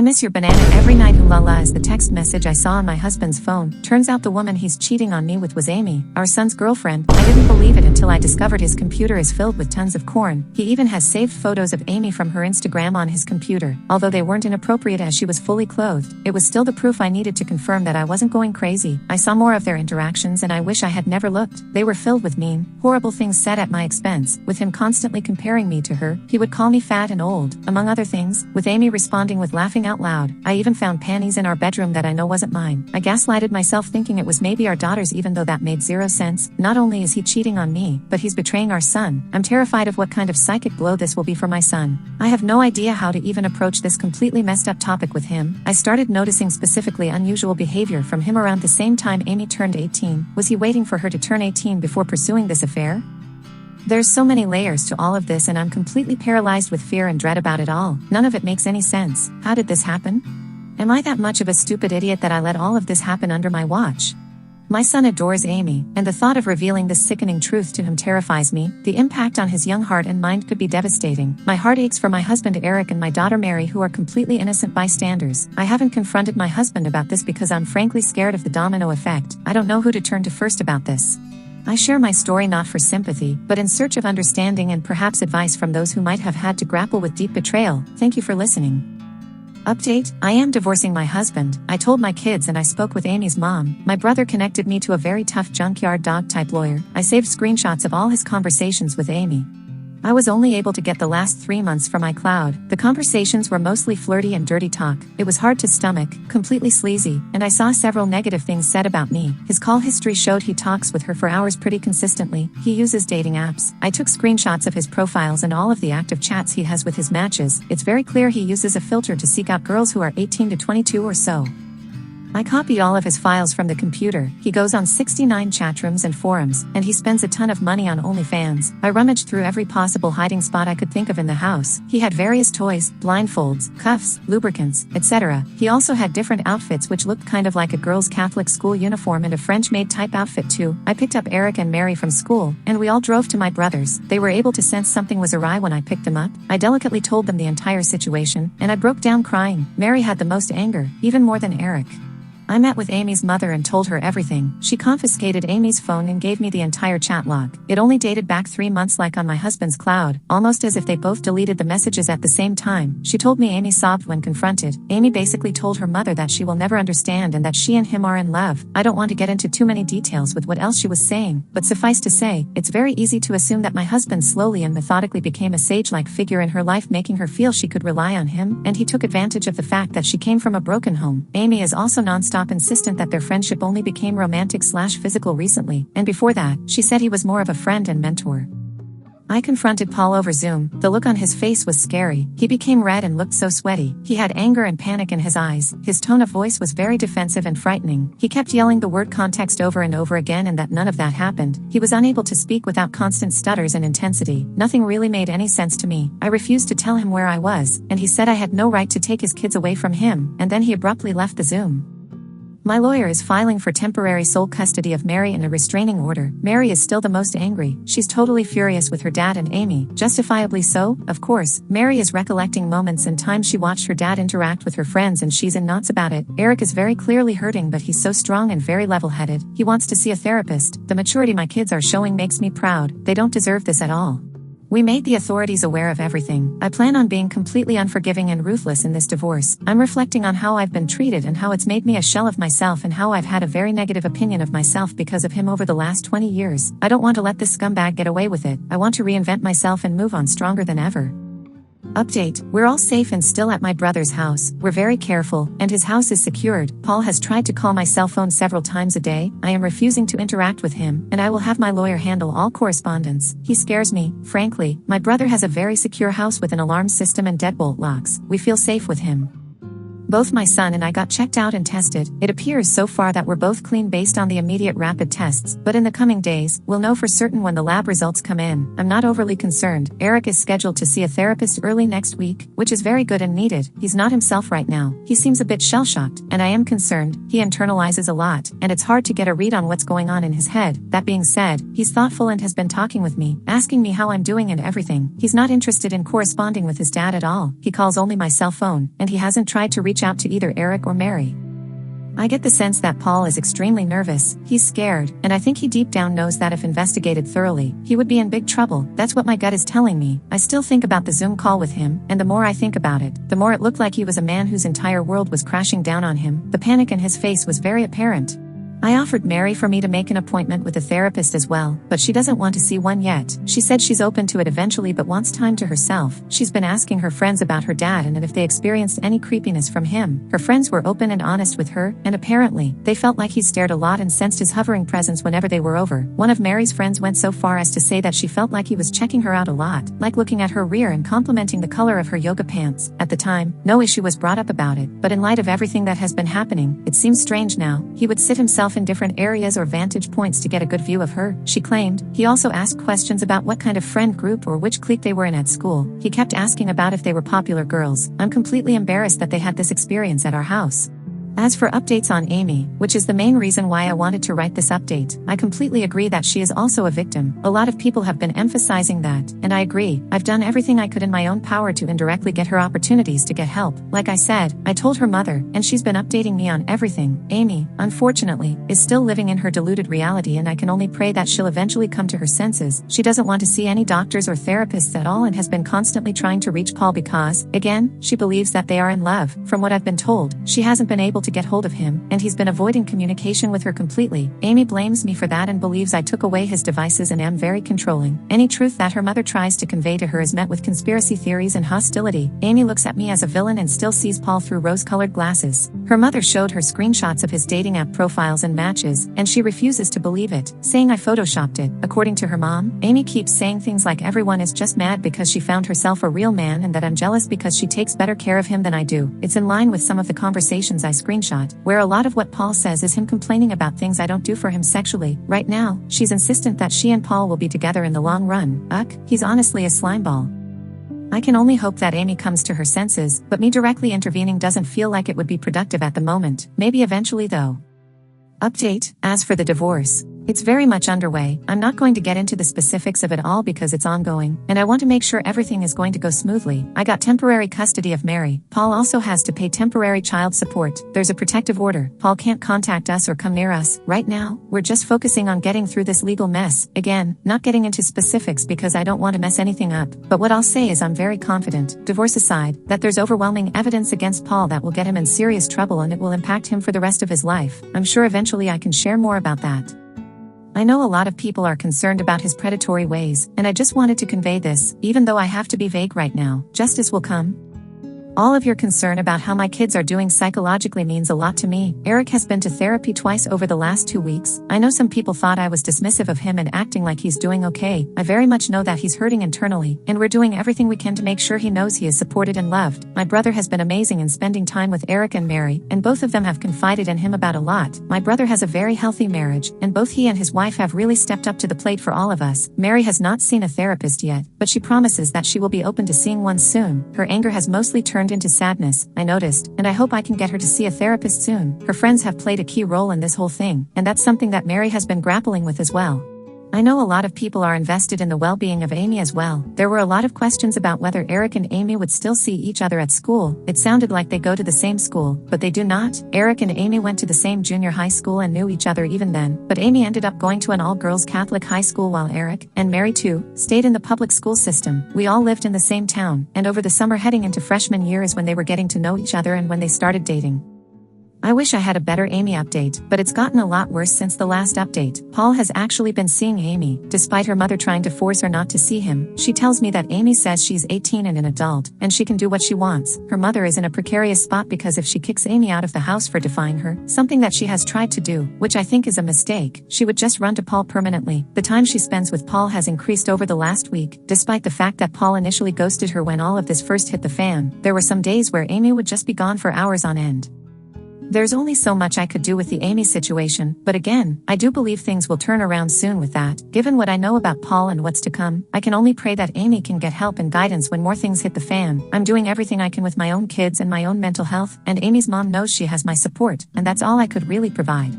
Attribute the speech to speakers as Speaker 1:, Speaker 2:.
Speaker 1: I miss your banana every night. Ooh la la is the text message I saw on my husband's phone. Turns out the woman he's cheating on me with was Amy, our son's girlfriend. I didn't believe it until I discovered his computer is filled with tons of corn. He even has saved photos of Amy from her Instagram on his computer. Although they weren't inappropriate as she was fully clothed, it was still the proof I needed to confirm that I wasn't going crazy. I saw more of their interactions and I wish I had never looked. They were filled with mean, horrible things said at my expense, with him constantly comparing me to her. He would call me fat and old, among other things, with Amy responding with laughing out loud. I even found panties in our bedroom that I know wasn't mine. I gaslighted myself thinking it was maybe our daughter's, even though that made zero sense. Not only is he cheating on me, but he's betraying our son. I'm terrified of what kind of psychic blow this will be for my son. I have no idea how to even approach this completely messed up topic with him. I started noticing specifically unusual behavior from him around the same time Amy turned 18. Was he waiting for her to turn 18 before pursuing this affair? There's so many layers to all of this and I'm completely paralyzed with fear and dread about it all. None of it makes any sense. How did this happen? Am I that much of a stupid idiot that I let all of this happen under my watch? My son adores Amy, and the thought of revealing this sickening truth to him terrifies me. The impact on his young heart and mind could be devastating. My heart aches for my husband Eric and my daughter Mary, who are completely innocent bystanders. I haven't confronted my husband about this because I'm frankly scared of the domino effect. I don't know who to turn to first about this. I share my story not for sympathy, but in search of understanding and perhaps advice from those who might have had to grapple with deep betrayal. Thank you for listening. Update: I am divorcing my husband. I told my kids and I spoke with Amy's mom. My brother connected me to a very tough junkyard dog type lawyer. I saved screenshots of all his conversations with Amy. I was only able to get the last 3 months from my cloud. The conversations were mostly flirty and dirty talk. It was hard to stomach, completely sleazy, and I saw several negative things said about me. His call history showed he talks with her for hours pretty consistently. He uses dating apps. I took screenshots of his profiles and all of the active chats he has with his matches. It's very clear he uses a filter to seek out girls who are 18 to 22 or so. I copied all of his files from the computer. He goes on 69 chatrooms and forums, and he spends a ton of money on OnlyFans. I rummaged through every possible hiding spot I could think of in the house. He had various toys, blindfolds, cuffs, lubricants, etc. He also had different outfits which looked kind of like a girl's Catholic school uniform and a French-maid type outfit too. I picked up Eric and Mary from school, and we all drove to my brother's. They were able to sense something was awry when I picked them up. I delicately told them the entire situation, and I broke down crying. Mary had the most anger, even more than Eric. I met with Amy's mother and told her everything. She confiscated Amy's phone and gave me the entire chat log. It only dated back 3 months, like on my husband's cloud, almost as if they both deleted the messages at the same time. She told me Amy sobbed when confronted. Amy basically told her mother that she will never understand and that she and him are in love. I don't want to get into too many details with what else she was saying, but suffice to say, it's very easy to assume that my husband slowly and methodically became a sage-like figure in her life, making her feel she could rely on him, and he took advantage of the fact that she came from a broken home. Amy is also non-stop insistent that their friendship only became romantic/physical recently, and before that, she said he was more of a friend and mentor. I confronted Paul over Zoom. The look on his face was scary. He became red and looked so sweaty. He had anger and panic in his eyes. His tone of voice was very defensive and frightening. He kept yelling the word context over and over again and that none of that happened. He was unable to speak without constant stutters and intensity. Nothing really made any sense to me. I refused to tell him where I was, and he said I had no right to take his kids away from him, and then he abruptly left the Zoom. My lawyer is filing for temporary sole custody of Mary and a restraining order. Mary is still the most angry. She's totally furious with her dad and Amy, justifiably so, of course. Mary is recollecting moments and times she watched her dad interact with her friends and she's in knots about it. Eric is very clearly hurting, but he's so strong and very level-headed. He wants to see a therapist. The maturity my kids are showing makes me proud. They don't deserve this at all. We made the authorities aware of everything. I plan on being completely unforgiving and ruthless in this divorce. I'm reflecting on how I've been treated and how it's made me a shell of myself and how I've had a very negative opinion of myself because of him over the last 20 years. I don't want to let this scumbag get away with it. I want to reinvent myself and move on stronger than ever. Update: we're all safe and still at my brother's house. We're very careful, and his house is secured. Paul has tried to call my cell phone several times a day. I am refusing to interact with him, and I will have my lawyer handle all correspondence. He scares me, frankly. My brother has a very secure house with an alarm system and deadbolt locks. We feel safe with him. Both my son and I got checked out and tested. It appears so far that we're both clean based on the immediate rapid tests, but in the coming days, we'll know for certain when the lab results come in. I'm not overly concerned. Eric is scheduled to see a therapist early next week, which is very good and needed. He's not himself right now. He seems a bit shell-shocked, and I am concerned. He internalizes a lot, and it's hard to get a read on what's going on in his head. That being said, he's thoughtful and has been talking with me, asking me how I'm doing and everything. He's not interested in corresponding with his dad at all. He calls only my cell phone, and he hasn't tried to reach reach out to either Eric or Mary. I get the sense that Paul is extremely nervous, he's scared, and I think he deep down knows that if investigated thoroughly, he would be in big trouble. That's what my gut is telling me. I still think about the Zoom call with him, and the more I think about it, the more it looked like he was a man whose entire world was crashing down on him. The panic in his face was very apparent. I offered Mary for me to make an appointment with a therapist as well, but she doesn't want to see one yet. She said she's open to it eventually but wants time to herself. She's been asking her friends about her dad and if they experienced any creepiness from him. Her friends were open and honest with her, and apparently, they felt like he stared a lot and sensed his hovering presence whenever they were over. One of Mary's friends went so far as to say that she felt like he was checking her out a lot, like looking at her rear and complimenting the color of her yoga pants. At the time, no issue was brought up about it, but in light of everything that has been happening, it seems strange now. He would sit himself in different areas or vantage points to get a good view of her, she claimed. He also asked questions about what kind of friend group or which clique they were in at school. He kept asking about if they were popular girls. I'm completely embarrassed that they had this experience at our house. As for updates on Amy, which is the main reason why I wanted to write this update, I completely agree that she is also a victim. A lot of people have been emphasizing that, and I agree. I've done everything I could in my own power to indirectly get her opportunities to get help. Like I said, I told her mother, and she's been updating me on everything. Amy, unfortunately, is still living in her deluded reality, and I can only pray that she'll eventually come to her senses. She doesn't want to see any doctors or therapists at all and has been constantly trying to reach Paul because, again, she believes that they are in love. From what I've been told, she hasn't been able to get hold of him, and he's been avoiding communication with her completely. Amy blames me for that and believes I took away his devices and am very controlling. Any truth that her mother tries to convey to her is met with conspiracy theories and hostility. Amy looks at me as a villain and still sees Paul through rose-colored glasses. Her mother showed her screenshots of his dating app profiles and matches, and she refuses to believe it, saying I photoshopped it. According to her mom, Amy keeps saying things like everyone is just mad because she found herself a real man and that I'm jealous because she takes better care of him than I do. It's in line with some of the conversations I screenshot, where a lot of what Paul says is him complaining about things I don't do for him sexually. Right now, she's insistent that she and Paul will be together in the long run. He's honestly a slimeball. I can only hope that Amy comes to her senses, but me directly intervening doesn't feel like it would be productive at the moment. Maybe eventually though. Update, as for the divorce, it's very much underway. I'm not going to get into the specifics of it all because it's ongoing, and I want to make sure everything is going to go smoothly. I got temporary custody of Mary. Paul also has to pay temporary child support. There's a protective order. Paul can't contact us or come near us. Right now, we're just focusing on getting through this legal mess. Again, not getting into specifics because I don't want to mess anything up. But what I'll say is I'm very confident, divorce aside, that there's overwhelming evidence against Paul that will get him in serious trouble and it will impact him for the rest of his life. I'm sure eventually I can share more about that. I know a lot of people are concerned about his predatory ways, and I just wanted to convey this, even though I have to be vague right now. Justice will come. All of your concern about how my kids are doing psychologically means a lot to me. Eric has been to therapy twice over the last 2 weeks. I know some people thought I was dismissive of him and acting like he's doing okay. I very much know that he's hurting internally, and we're doing everything we can to make sure he knows he is supported and loved. My brother has been amazing in spending time with Eric and Mary, and both of them have confided in him about a lot. My brother has a very healthy marriage, and both he and his wife have really stepped up to the plate for all of us. Mary has not seen a therapist yet, but she promises that she will be open to seeing one soon. Her anger has mostly turned into sadness, I noticed, and I hope I can get her to see a therapist soon. Her friends have played a key role in this whole thing, and that's something that Mary has been grappling with as well. I know a lot of people are invested in the well-being of Amy as well. There were a lot of questions about whether Eric and Amy would still see each other at school. It sounded like they go to the same school, but they do not. Eric and Amy went to the same junior high school and knew each other even then, but Amy ended up going to an all-girls Catholic high school while Eric, and Mary too, stayed in the public school system. We all lived in the same town, and over the summer heading into freshman year is when they were getting to know each other and when they started dating. I wish I had a better Amy update, but it's gotten a lot worse since the last update. Paul has actually been seeing Amy, despite her mother trying to force her not to see him. She tells me that Amy says she's 18 and an adult, and she can do what she wants. Her mother is in a precarious spot because if she kicks Amy out of the house for defying her, something that she has tried to do, which I think is a mistake, she would just run to Paul permanently. The time she spends with Paul has increased over the last week, despite the fact that Paul initially ghosted her when all of this first hit the fan. There were some days where Amy would just be gone for hours on end. There's only so much I could do with the Amy situation, but again, I do believe things will turn around soon with that. Given what I know about Paul and what's to come, I can only pray that Amy can get help and guidance when more things hit the fan. I'm doing everything I can with my own kids and my own mental health, and Amy's mom knows she has my support, and that's all I could really provide.